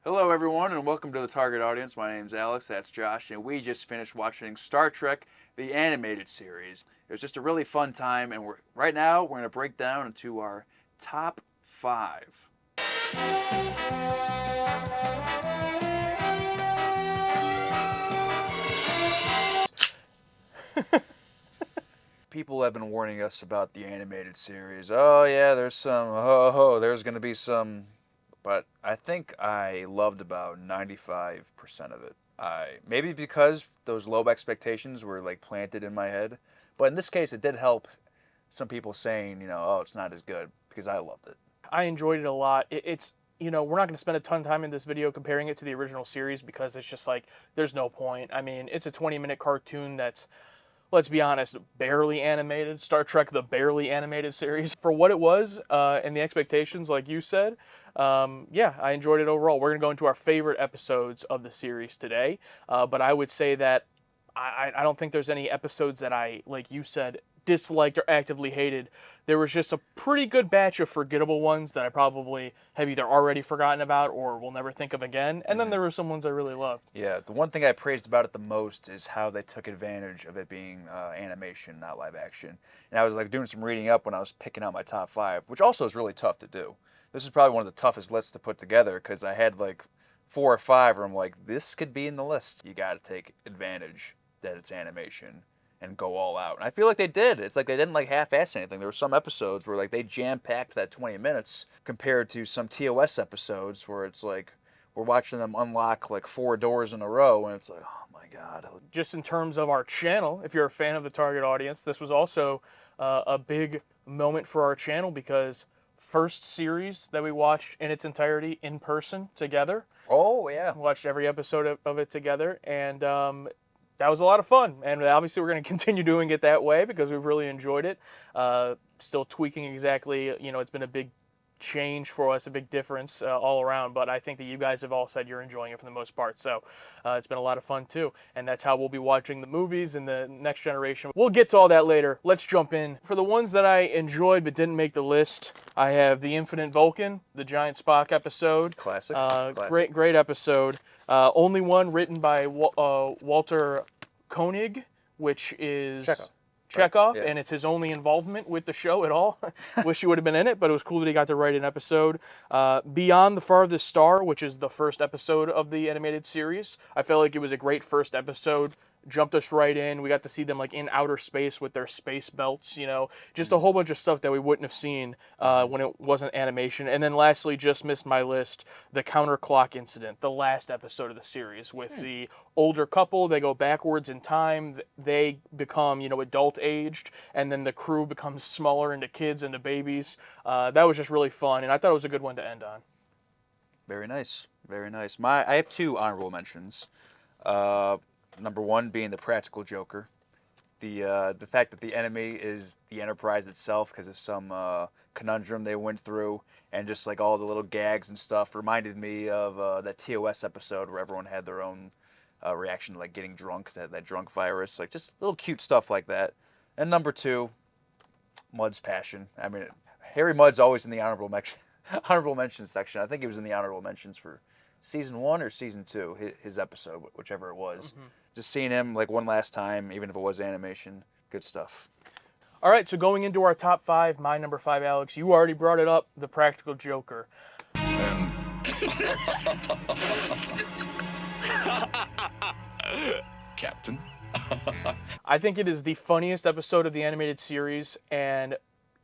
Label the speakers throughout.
Speaker 1: Hello, everyone, and welcome to the target audience. My name's Alex, that's Josh, and we just finished watching Star Trek, the animated series. It was just a really fun time, and right now we're going to break down into our top five. People have been warning us about the animated series. Oh, yeah, there's there's going to be some. But I think I loved about 95% of it. Maybe because those low expectations were like planted in my head. But in this case, it did help some people saying, oh, it's not as good because I loved it.
Speaker 2: I enjoyed it a lot. It's we're not going to spend a ton of time in this video comparing it to the original series because it's just like there's no point. I mean, it's a 20-minute cartoon that's, let's be honest, barely animated. Star Trek, the barely animated series. For what it was and the expectations, like you said, yeah, I enjoyed it overall. We're going to go into our favorite episodes of the series today, but I would say that I don't think there's any episodes that I, like you said, disliked or actively hated. There was just a pretty good batch of forgettable ones that I probably have either already forgotten about or will never think of again. And then there were some ones I really loved.
Speaker 1: Yeah, the one thing I praised about it the most is how they took advantage of it being animation, not live action. And I was like doing some reading up when I was picking out my top five, which also is really tough to do. This is probably one of the toughest lists to put together because I had like 4 or 5 where I'm like, this could be in the list. You got to take advantage that it's animation and go all out. And I feel like they did. It's like they didn't like half-ass anything. There were some episodes where like they jam-packed that 20 minutes compared to some TOS episodes where it's like we're watching them unlock like 4 doors in a row and it's like, oh my God.
Speaker 2: Just in terms of our channel, if you're a fan of the target audience, this was also a big moment for our channel because first series that we watched in its entirety in person together.
Speaker 1: Oh, yeah.
Speaker 2: Watched every episode of it together, and that was a lot of fun. And obviously, we're going to continue doing it that way because we've really enjoyed it. Still tweaking exactly, it's been a big change for us, a big difference all around. But I think that you guys have all said you're enjoying it for the most part. So it's been a lot of fun too. And that's how we'll be watching the movies in the next generation. We'll get to all that later. Let's jump in. For the ones that I enjoyed but didn't make the list, I have The Infinite Vulcan, the Giant Spock episode.
Speaker 1: Classic.
Speaker 2: Classic. Great episode. Only one written by Walter Koenig, which is Chekhov,
Speaker 1: Yeah.
Speaker 2: and it's his only involvement with the show at all. Wish he would have been in it, but it was cool that he got to write an episode. Beyond the Farthest Star, which is the first episode of the animated series. I felt like it was a great first episode. Jumped us right in. We got to see them like in outer space with their space belts, just a whole bunch of stuff that we wouldn't have seen when it wasn't animation. And then lastly, just missed my list, the Counterclock Incident, the last episode of the series with the older couple. They go backwards in time. They become, adult aged, and then the crew becomes smaller into kids, into babies. That was just really fun, and I thought it was a good one to end on.
Speaker 1: Very nice. Very nice. I have 2 honorable mentions. Number 1 being the Practical Joker. The fact that the enemy is the Enterprise itself because of some conundrum they went through, and just like all the little gags and stuff reminded me of that TOS episode where everyone had their own reaction to like getting drunk, that drunk virus, like just little cute stuff like that. And number 2, Mudd's passion. I mean, Harry Mudd's always in the honorable mentions section. I think he was in the honorable mentions for season 1 or season 2, his episode, whichever it was. Just seeing him like one last time, even if it was animation, good stuff.
Speaker 2: All right, so going into our top 5, my number 5, Alex, you already brought it up, the Practical Joker.
Speaker 3: Captain.
Speaker 2: I think it is the funniest episode of the animated series and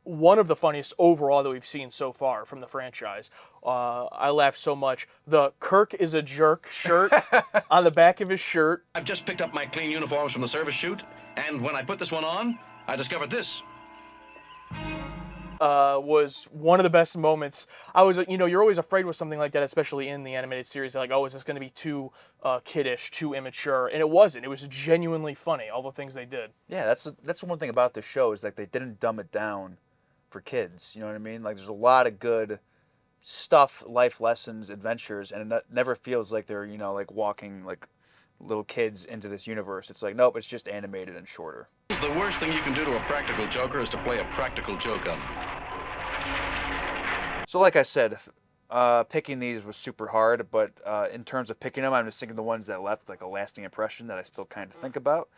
Speaker 2: one of the funniest overall that we've seen so far from the franchise. I laughed so much. The Kirk is a jerk shirt on the back of his shirt.
Speaker 3: I've just picked up my clean uniforms from the service chute, and when I put this one on, I discovered this.
Speaker 2: Was one of the best moments. I was, you're always afraid with something like that, especially in the animated series. Like, oh, is this going to be too kiddish, too immature? And it wasn't. It was genuinely funny, all the things they did.
Speaker 1: Yeah, that's the one thing about the show is like they didn't dumb it down for kids. You know what I mean? Like there's a lot of good stuff, life lessons, adventures, and it never feels like they're, like walking like little kids into this universe. It's like, nope, it's just animated and shorter.
Speaker 3: The worst thing you can do to a practical joker is to play a practical joke on him.
Speaker 1: So like I said, picking these was super hard, but in terms of picking them, I'm just thinking the ones that left like a lasting impression that I still kind of think about.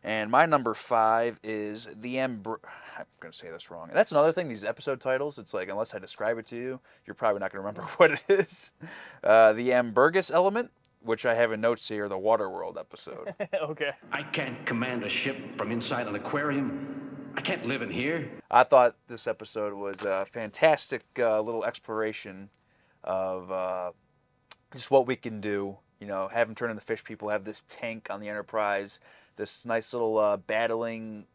Speaker 1: And my number 5 is I'm gonna say this wrong. And that's another thing. These episode titles, it's like unless I describe it to you, you're probably not gonna remember what it is. The Ambergris element, which I have in notes here, the Waterworld episode.
Speaker 2: Okay.
Speaker 4: I can't command a ship from inside an aquarium. I can't live in here.
Speaker 1: I thought this episode was a fantastic little exploration of just what we can do. You know, have them turn into fish people, have this tank on the Enterprise, this nice little battling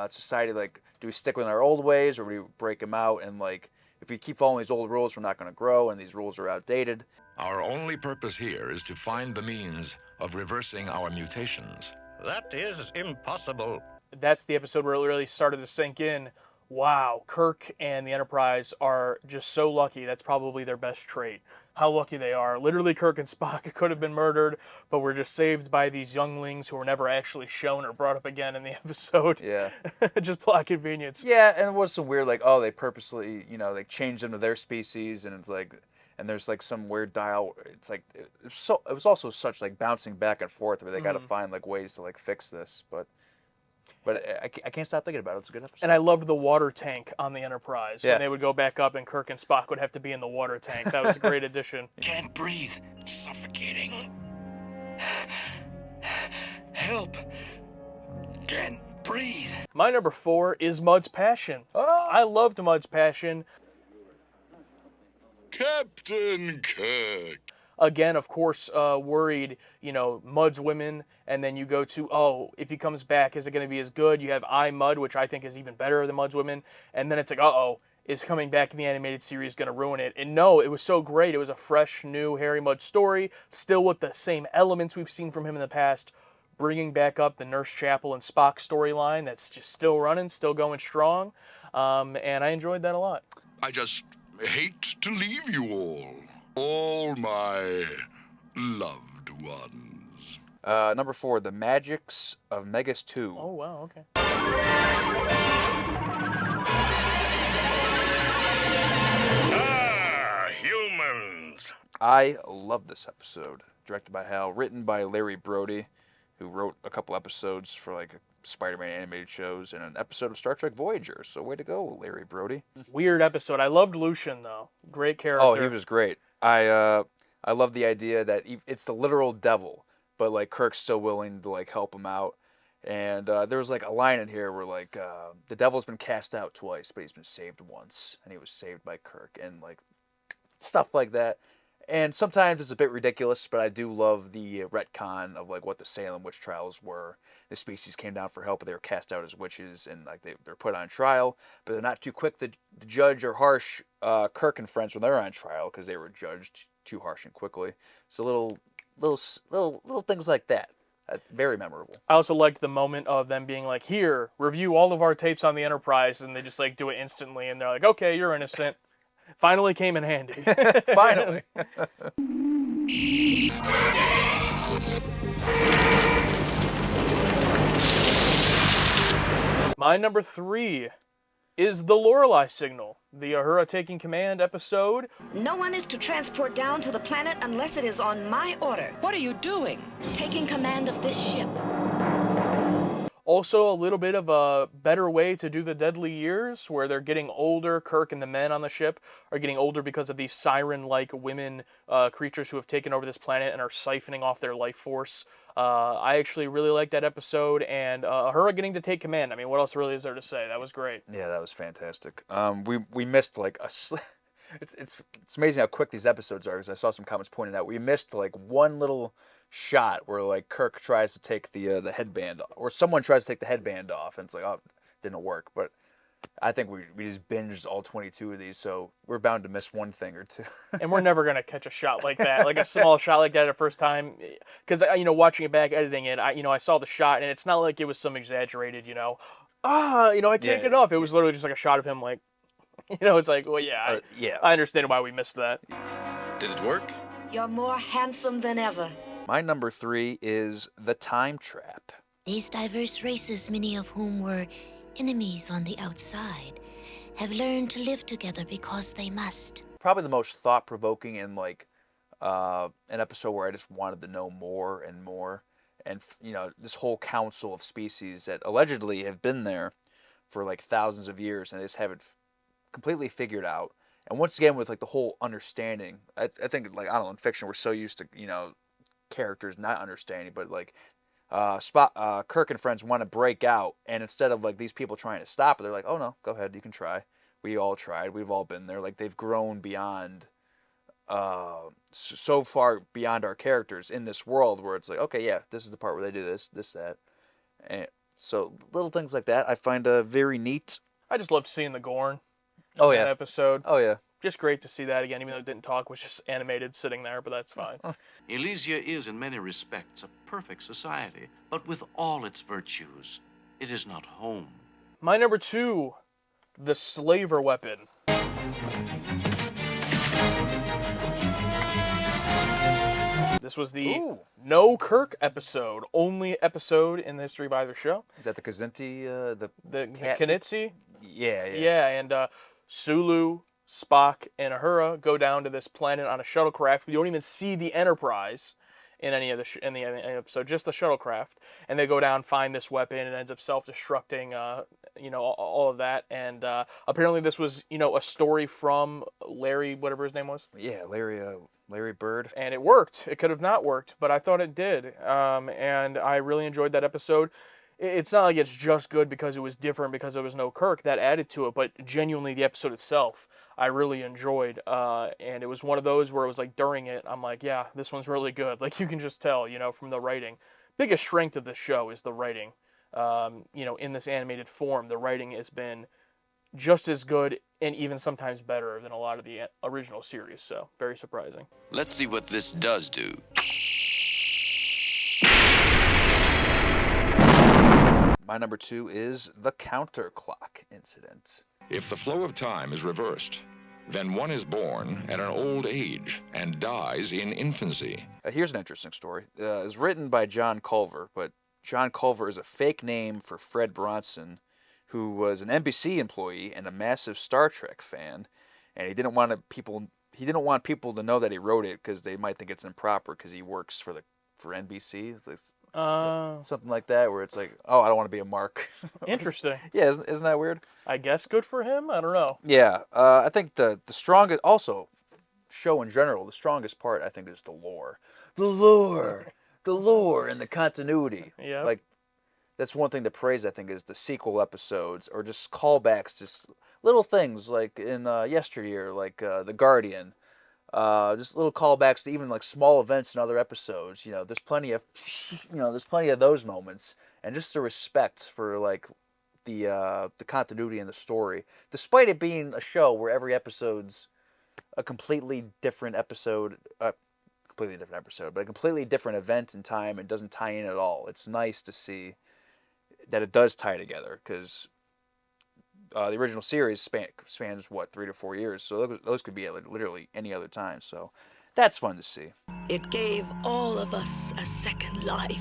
Speaker 1: society. Like, do we stick with our old ways or do we break them out? And like, if we keep following these old rules, we're not going to grow, and these rules are outdated.
Speaker 5: Our only purpose here is to find the means of reversing our mutations.
Speaker 6: That is impossible.
Speaker 2: That's the episode where it really started to sink in. Wow, Kirk and the Enterprise are just so lucky. That's probably their best trait. How lucky they are. Literally, Kirk and Spock could have been murdered, but were just saved by these younglings who were never actually shown or brought up again in the episode.
Speaker 1: Yeah.
Speaker 2: Just plot convenience.
Speaker 1: Yeah, and it was some weird, like, oh, they purposely, you know, they changed them to their species, and it's like, and there's like some weird dial. It's like, it was also such like bouncing back and forth where they got to find like ways to like fix this, but I can't stop thinking about it. It's a good episode.
Speaker 2: And I loved the water tank on the Enterprise.
Speaker 1: Yeah.
Speaker 2: When they would go back up and Kirk and Spock would have to be in the water tank. That was a great addition.
Speaker 4: Can't breathe. Suffocating. Help. Can't breathe.
Speaker 2: My number 4 is Mud's Passion.
Speaker 1: Oh.
Speaker 2: I loved Mud's Passion.
Speaker 5: Captain Kirk.
Speaker 2: Again, of course, worried, you know, Mud's women, and then you go to, oh, if he comes back, is it going to be as good? You have Mud, which I think is even better than Mud's women, and then it's like, uh-oh, is coming back in the animated series going to ruin it? And no, it was so great. It was a fresh, new Harry Mudd story, still with the same elements we've seen from him in the past, bringing back up the Nurse Chapel and Spock storyline that's just still running, still going strong, and I enjoyed that a lot.
Speaker 5: I just hate to leave you all my loved ones.
Speaker 1: Number 4, The Magics of Megas 2.
Speaker 2: Oh, wow, okay.
Speaker 6: Ah, humans.
Speaker 1: I love this episode. Directed by Hal, written by Larry Brody, who wrote a couple episodes for like Spider-Man animated shows and an episode of Star Trek Voyager. So way to go, Larry Brody.
Speaker 2: Weird episode. I loved Lucian, though. Great character.
Speaker 1: Oh, he was great. I love the idea that it's the literal devil, but like Kirk's still willing to like help him out. And there was like a line in here where like the devil's been cast out twice, but he's been saved once, and he was saved by Kirk, and like stuff like that. And sometimes it's a bit ridiculous, but I do love the retcon of like what the Salem witch trials were. The species came down for help, but they were cast out as witches, and like they're put on trial, but they're not too quick to judge or harsh Kirk and friends when they're on trial because they were judged too harsh and quickly. So little things like that. Very memorable.
Speaker 2: I also liked the moment of them being like, here, review all of our tapes on the Enterprise, and they just like do it instantly, and they're like, okay, you're innocent. Finally came in handy.
Speaker 1: Finally.
Speaker 2: My number 3 is the Lorelei Signal, the Uhura Taking Command episode.
Speaker 7: No one is to transport down to the planet unless it is on my order.
Speaker 8: What are you doing?
Speaker 7: Taking command of this ship.
Speaker 2: Also, a little bit of a better way to do the Deadly Years, where they're getting older. Kirk and the men on the ship are getting older because of these siren-like women creatures who have taken over this planet and are siphoning off their life force. I actually really liked that episode, and Uhura getting to take command. I mean, what else really is there to say? That was great.
Speaker 1: Yeah, that was fantastic. We missed like it's amazing how quick these episodes are, because I saw some comments pointing out we missed like one little shot where like Kirk tries to take the headband, or someone tries to take the headband off, and it's like, oh, it didn't work. But I think we just binged all 22 of these, so we're bound to miss one thing or two.
Speaker 2: And we're never gonna catch a shot like that, like a small shot like that the first time, because watching it back, editing it, I saw the shot, and it's not like it was some exaggerated, I can't get it off. It was literally just like a shot of him, like, it's like, well, yeah,
Speaker 1: yeah.
Speaker 2: I understand why we missed that.
Speaker 3: Did it work?
Speaker 7: You're more handsome than ever.
Speaker 1: My number 3 is The Time Trap.
Speaker 9: These diverse races, many of whom were enemies on the outside, have learned to live together because they must.
Speaker 1: probably the most thought-provoking and like an episode where I just wanted to know more and more. And this whole council of species that allegedly have been there for like thousands of years, and they just haven't completely figured out. And once again, with like the whole understanding, I think like I don't know, in fiction we're so used to characters not understanding, but like Kirk and friends want to break out, and instead of like these people trying to stop it, they're like, oh no, go ahead, you can try. We all tried. We've all been there. Like they've grown beyond, so far beyond our characters in this world where it's like, okay, yeah, this is the part where they do this, that, and so little things like that I find very neat.
Speaker 2: I just loved seeing the Gorn.
Speaker 1: Oh
Speaker 2: in
Speaker 1: yeah.
Speaker 2: that episode.
Speaker 1: Oh yeah.
Speaker 2: Just great to see that again, even though it didn't talk, was just animated sitting there, but that's fine.
Speaker 8: Elysia is, in many respects, a perfect society, but with all its virtues, it is not home.
Speaker 2: My number 2, the Slaver Weapon. This was the No Kirk episode, only episode in the history of either show.
Speaker 1: Is that the Kazinti,
Speaker 2: the Kanitsi?
Speaker 1: Yeah.
Speaker 2: Yeah, and Sulu, Spock, and Uhura go down to this planet on a shuttlecraft. We don't even see the Enterprise in any of the any episode, just the shuttlecraft. And they go down, find this weapon, and it ends up self-destructing, all of that. And apparently this was, a story from Larry, whatever his name was.
Speaker 1: Yeah, Larry Bird.
Speaker 2: And it worked. It could have not worked, but I thought it did. And I really enjoyed that episode. It's not like it's just good because it was different because there was no Kirk. That added to it, but genuinely the episode itself, I really enjoyed. And it was one of those where it was like during it, I'm like, yeah, this one's really good. Like you can just tell, from the writing. Biggest strength of the show is the writing. In this animated form, the writing has been just as good and even sometimes better than a lot of the original series. So very surprising.
Speaker 8: Let's see what this does do.
Speaker 1: My number 2 is the counterclock incident.
Speaker 5: If the flow of time is reversed, then one is born at an old age and dies in infancy.
Speaker 1: Here's an interesting story. It's written by John Culver, but John Culver is a fake name for Fred Bronson, who was an NBC employee and a massive Star Trek fan, and he didn't want people to know that he wrote it because they might think it's improper because he works for NBC. Something like that, where it's like, oh, I don't want to be a mark.
Speaker 2: Interesting.
Speaker 1: Yeah, isn't that weird?
Speaker 2: I guess good for him. I don't know.
Speaker 1: Yeah, I think the strongest, also, show in general, the strongest part I think is the lore, and the continuity.
Speaker 2: Yeah.
Speaker 1: Like, that's one thing to praise. I think is the sequel episodes or just callbacks, just little things like in Yesteryear, like The Guardian. Just little callbacks to even like small events in other episodes. There's plenty of those moments, and just the respect for like the continuity in the story, despite it being a show where every episode's a completely different episode, but a completely different event in time and doesn't tie in at all. It's nice to see that it does tie together because the original series spans what, 3 to 4 years, so those could be at literally any other time. So that's fun to see.
Speaker 9: It gave all of us a second life.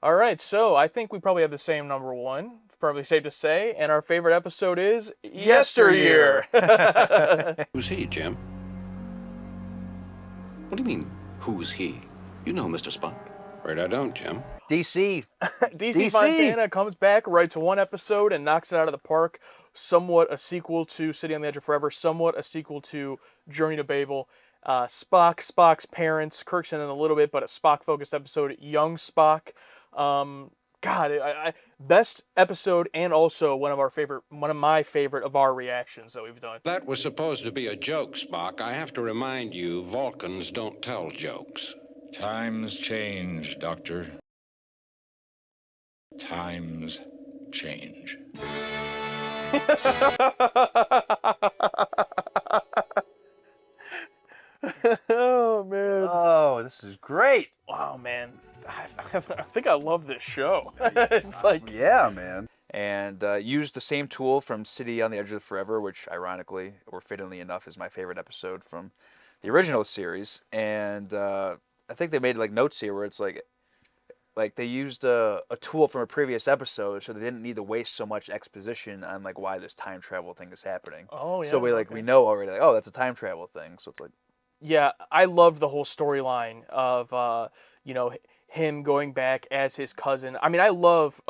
Speaker 2: All right, so I think we probably have the same number 1. Probably safe to say, and our favorite episode is Yesteryear.
Speaker 4: Who's he, Jim? What do you mean, who's he? You know Mr. Spock. Right, I don't, Jim.
Speaker 1: DC.
Speaker 2: DC Fontana comes back, writes 1 episode, and knocks it out of the park. Somewhat a sequel to City on the Edge of Forever, somewhat a sequel to Journey to Babel. Spock's parents, Kirk's in it a little bit, but a Spock-focused episode, young Spock. Best episode, and also one of my favorite of our reactions that we've done.
Speaker 10: That was supposed to be a joke, Spock. I have to remind you, Vulcans don't tell jokes.
Speaker 5: Times change, Doctor. Times change.
Speaker 2: Oh, man.
Speaker 1: Oh, this is great.
Speaker 2: Wow, man. I think I love this show. It's like...
Speaker 1: Yeah, man. And used the same tool from City on the Edge of Forever, which ironically, or fittingly enough, is my favorite episode from the original series. And I think they made like notes here where it's like, like they used a tool from a previous episode, so they didn't need to waste so much exposition on like why this time travel thing is happening.
Speaker 2: Oh yeah.
Speaker 1: So we
Speaker 2: okay.
Speaker 1: know already, like, oh, that's a time travel thing. So it's like,
Speaker 2: Yeah, I loved the whole storyline of him going back as his cousin. I mean, I love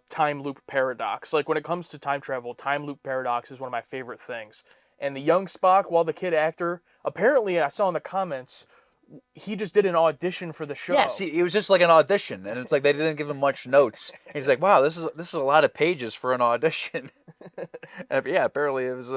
Speaker 2: time loop paradox. Like when it comes to time travel, time loop paradox is one of my favorite things. And the young Spock, while the kid actor, apparently I saw in the comments, he just did an audition for the show.
Speaker 1: yeah, see, it was just like an audition, and it's like they didn't give him much notes. And he's like, wow, this is a lot of pages for an audition. And, yeah, apparently it was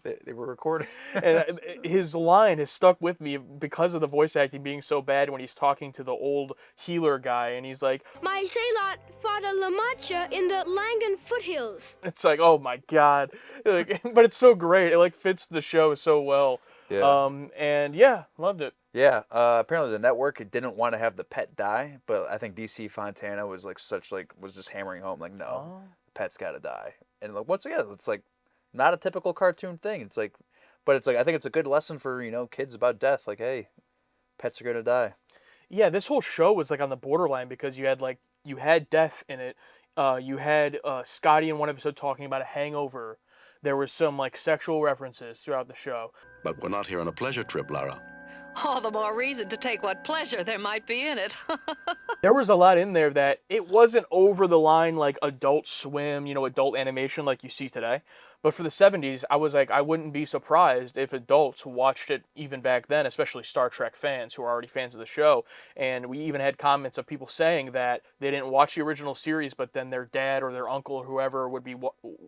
Speaker 1: they were recording.
Speaker 2: And his line has stuck with me because of the voice acting being so bad when he's talking to the old healer guy, and he's like,
Speaker 11: "My Sailot fought a La Mancha in the Langan foothills."
Speaker 2: It's like, oh my god, like, but it's so great. It like fits the show so well.
Speaker 1: Yeah.
Speaker 2: And yeah, loved it.
Speaker 1: Yeah, apparently the network didn't want to have the pet die, but I think DC Fontana was was just hammering home like, no, the pet's got to die. And like once again, it's like not a typical cartoon thing. It's like, but it's like I think it's a good lesson for kids about death. Like, hey, pets are gonna die.
Speaker 2: Yeah, this whole show was like on the borderline because you had death in it. You had Scotty in one episode talking about a hangover. There was some like sexual references throughout the show.
Speaker 8: But we're not here on a pleasure trip, Lara.
Speaker 12: All the more reason to take what pleasure there might be in it.
Speaker 2: There was a lot in there that it wasn't over the line like Adult Swim, adult animation like you see today. But for the 70s, I was like, I wouldn't be surprised if adults watched it even back then, especially Star Trek fans who are already fans of the show. And we even had comments of people saying that they didn't watch the original series, but then their dad or their uncle or whoever would be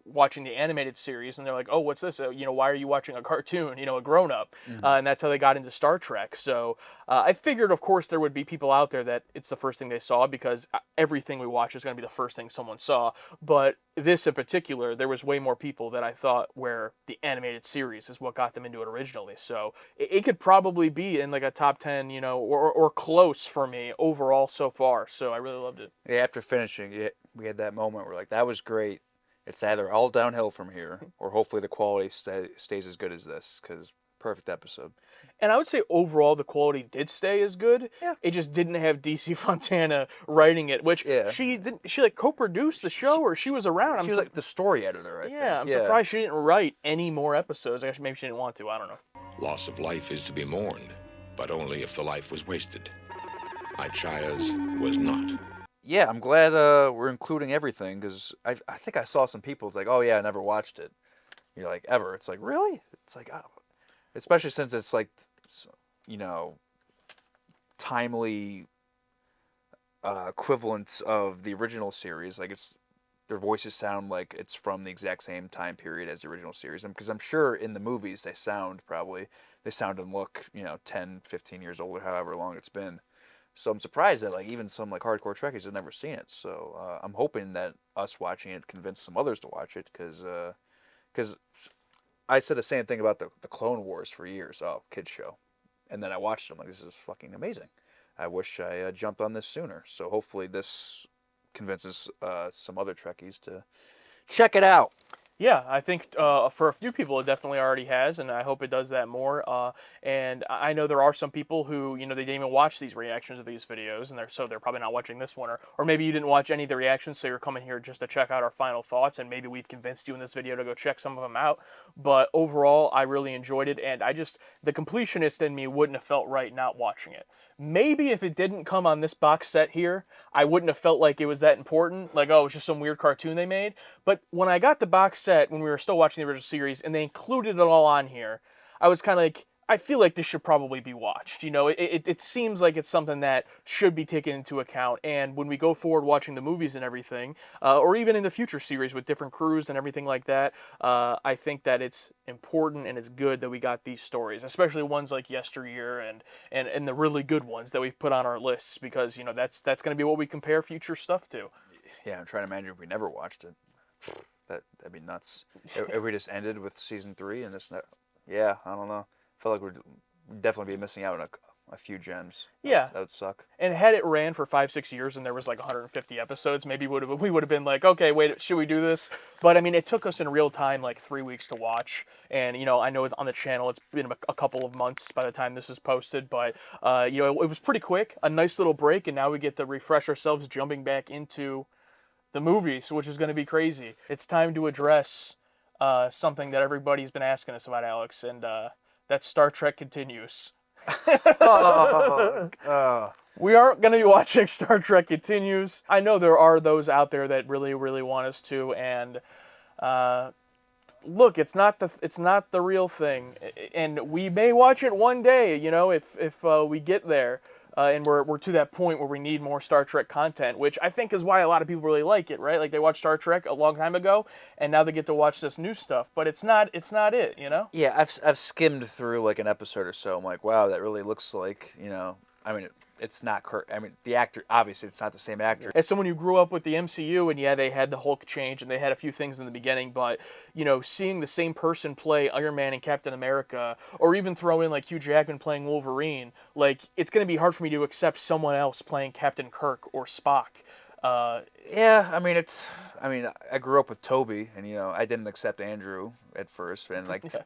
Speaker 2: watching the animated series. And they're like, oh, what's this? Why are you watching a cartoon, a grown-up?
Speaker 1: Mhm.
Speaker 2: And that's how they got into Star Trek. So I figured, of course, there would be people out there that it's the first thing they saw because everything we watch is going to be the first thing someone saw. But this in particular, there was way more people that I thought where the animated series is what got them into it originally. So it could probably be in like a top 10, or close for me overall so far. So I really loved it.
Speaker 1: Yeah, after finishing, we had that moment where like that was great. It's either all downhill from here, or hopefully the quality stays as good as this, because perfect episode.
Speaker 2: And I would say overall the quality did stay as good.
Speaker 1: Yeah.
Speaker 2: It just didn't have DC Fontana writing it, which she like co-produced the show, or she was around.
Speaker 1: She was like the story editor, I think.
Speaker 2: I'm surprised she didn't write any more episodes. I guess maybe she didn't want to. I don't know.
Speaker 5: Loss of life is to be mourned, but only if the life was wasted. Ichaya's was not.
Speaker 1: Yeah, I'm glad we're including everything, because I think I saw some people, it's like, oh yeah, I never watched it. You're like, ever? It's like, really? It's like, oh. Especially since it's like, timely equivalents of the original series. Like their voices sound like it's from the exact same time period as the original series. Because I'm sure in the movies they sound and look, 10, 15 years older, however long it's been. So I'm surprised that like even some like hardcore Trekkies have never seen it. So I'm hoping that us watching it convinced some others to watch it, because I said the same thing about the Clone Wars for years. Oh, kids show. And then I watched it. I'm like, this is fucking amazing. I wish I jumped on this sooner. So hopefully this convinces some other Trekkies to check it out.
Speaker 2: Yeah, I think for a few people it definitely already has, and I hope it does that more. And I know there are some people who, they didn't even watch these reactions of these videos, and they're probably not watching this one. Or maybe you didn't watch any of the reactions, so you're coming here just to check out our final thoughts, and maybe we've convinced you in this video to go check some of them out. But overall, I really enjoyed it, and the completionist in me wouldn't have felt right not watching it. Maybe if it didn't come on this box set here, I wouldn't have felt like it was that important. Like, oh, it's just some weird cartoon they made. But when I got the box set, when we were still watching the original series, and they included it all on here, I was kind of like, I feel like this should probably be watched. It seems like it's something that should be taken into account. And when we go forward watching the movies and everything, or even in the future series with different crews and everything like that, I think that it's important and it's good that we got these stories, especially ones like Yesteryear and the really good ones that we've put on our lists, because that's going to be what we compare future stuff to.
Speaker 1: Yeah, I'm trying to imagine if we never watched it. That'd be nuts. If we just ended with season 3 and this, yeah, I don't know. I feel like we'd definitely be missing out on a few gems.
Speaker 2: Yeah.
Speaker 1: That would suck.
Speaker 2: And had it ran for 5-6 years and there was like 150 episodes, maybe we would have been like, okay, wait, should we do this? But I mean, it took us in real time like 3 weeks to watch. And, you know, I know on the channel it's been a couple of months by the time this is posted, but, you know, it was pretty quick, a nice little break, and now we get to refresh ourselves jumping back into the movies, which is going to be crazy. It's time to address something that everybody's been asking us about, Alex, and that's Star Trek Continues. We are going to be watching Star Trek Continues. I know there are those out there that really, really want us to, and look, it's not the real thing, and we may watch it one day, you know, if we get there. And we're to that point where we need more Star Trek content, which I think is why a lot of people really like it, right? Like they watched Star Trek a long time ago, and now they get to watch this new stuff. But it's not it, you know?
Speaker 1: Yeah, I've skimmed through like an episode or so. I'm like, wow, that really looks like, you know, I mean, it's not. I mean, the actor, obviously, it's not the same actor.
Speaker 2: As someone who grew up with the MCU, and yeah, they had the Hulk change, and they had a few things in the beginning, but, you know, seeing the same person play Iron Man and Captain America, or even throw in, like, Hugh Jackman playing Wolverine, like, it's going to be hard for me to accept someone else playing Captain Kirk or Spock.
Speaker 1: Yeah, I mean, I grew up with Toby, and, you know, I didn't accept Andrew at first, and, like...
Speaker 2: Yeah.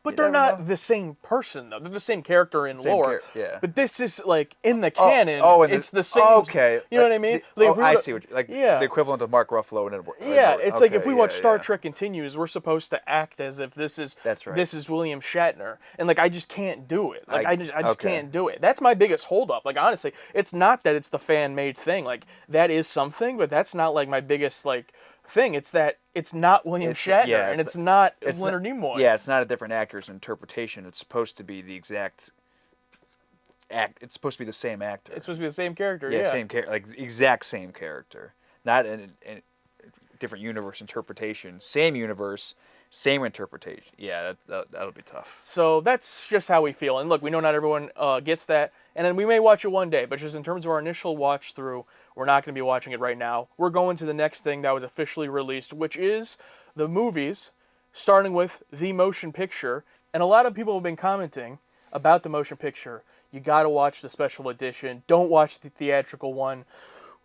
Speaker 2: But they're not the same person, though. They're the same character in lore.
Speaker 1: Yeah.
Speaker 2: But this is, like, in the canon, it's the same.
Speaker 1: Okay.
Speaker 2: You know what I mean? Like,
Speaker 1: I see what you... Like,
Speaker 2: yeah.
Speaker 1: the equivalent of Mark Ruffalo and Edward.
Speaker 2: Yeah, it's like if we watch Star Trek Continues, we're supposed to act as if this is...
Speaker 1: That's right.
Speaker 2: This is William Shatner. And, like, I just can't do it. Like, I just can't do it. That's my biggest holdup. Like, honestly, it's not that it's the fan-made thing. Like, that is something, but that's not, like, my biggest, like... thing. It's that it's not William Shatner, and it's not Leonard Nimoy.
Speaker 1: Yeah, it's not a different actor's interpretation. It's supposed to be the exact act. It's supposed to be the same actor.
Speaker 2: It's supposed to be the same character.
Speaker 1: Yeah, same character, like exact same character, not in different universe interpretation. Same universe, same interpretation. Yeah, that'll be tough.
Speaker 2: So that's just how we feel. And look, we know not everyone gets that, and then we may watch it one day, but just in terms of our initial watch through, we're not going to be watching it right now. We're going to the next thing that was officially released, which is the movies, starting with the motion picture. And a lot of people have been commenting about the motion picture. You got to watch the special edition. Don't watch the theatrical one.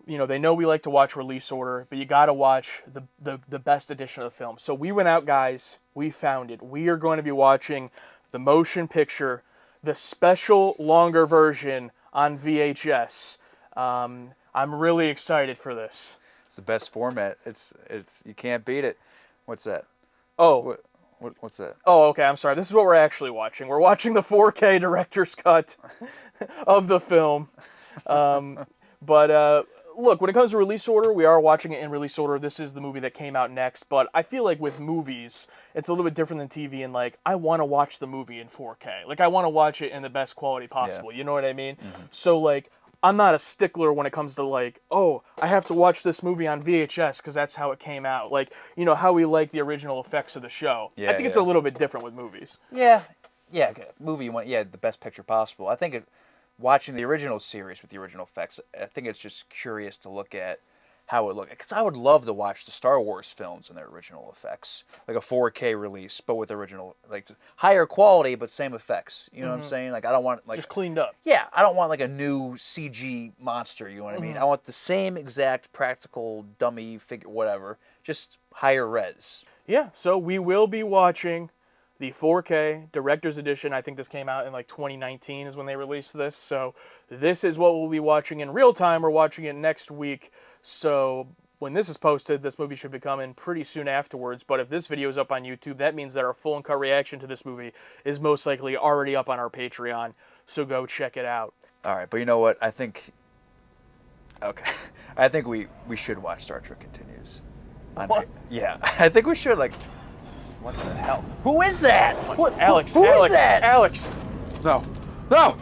Speaker 2: You know, they know we like to watch release order, but you got to watch the best edition of the film. So we went out, guys. We found it. We are going to be watching the motion picture, the special longer version on VHS. I'm really excited for this.
Speaker 1: It's the best format. It's you can't beat it. What's that?
Speaker 2: Oh.
Speaker 1: What's that?
Speaker 2: Oh, okay, I'm sorry. This is what we're actually watching. We're watching the 4K director's cut of the film. But look, when it comes to release order, we are watching it in release order. This is the movie that came out next. But I feel like with movies, it's a little bit different than TV. And, like, I want to watch the movie in 4K. Like, I want to watch it in the best quality possible. Yeah. You know what I mean? Mm-hmm. So, like... I'm not a stickler when it comes to, like, oh, I have to watch this movie on VHS because that's how it came out. Like, you know, how we like the original effects of the show. Yeah, I think it's a little bit different with movies.
Speaker 1: Yeah. Movie, you want, the best picture possible. I think watching the original series with the original effects, I think it's just curious to look at how it looked. Because I would love to watch the Star Wars films and their original effects. Like a 4K release, but with original, like higher quality, but same effects. You know what I'm saying? Like, I don't want, like...
Speaker 2: just cleaned up.
Speaker 1: Yeah, I don't want, like, a new CG monster, you know what I mean? I want the same exact practical dummy figure, whatever, just higher res.
Speaker 2: Yeah, so we will be watching the 4K Director's Edition. I think this came out in, like, 2019 is when they released this. So this is what we'll be watching in real time. We're watching it next week. So when this is posted, this movie should be coming pretty soon afterwards. But if this video is up on YouTube, that means that our full and cut reaction to this movie is most likely already up on our Patreon. So go check it out.
Speaker 1: All right, but you know what? I think we should watch Star Trek Continues.
Speaker 2: What?
Speaker 1: Yeah, I think we should. Like, what the hell? Who is that?
Speaker 2: Alex,
Speaker 1: who is that?
Speaker 2: Alex.
Speaker 1: No. No.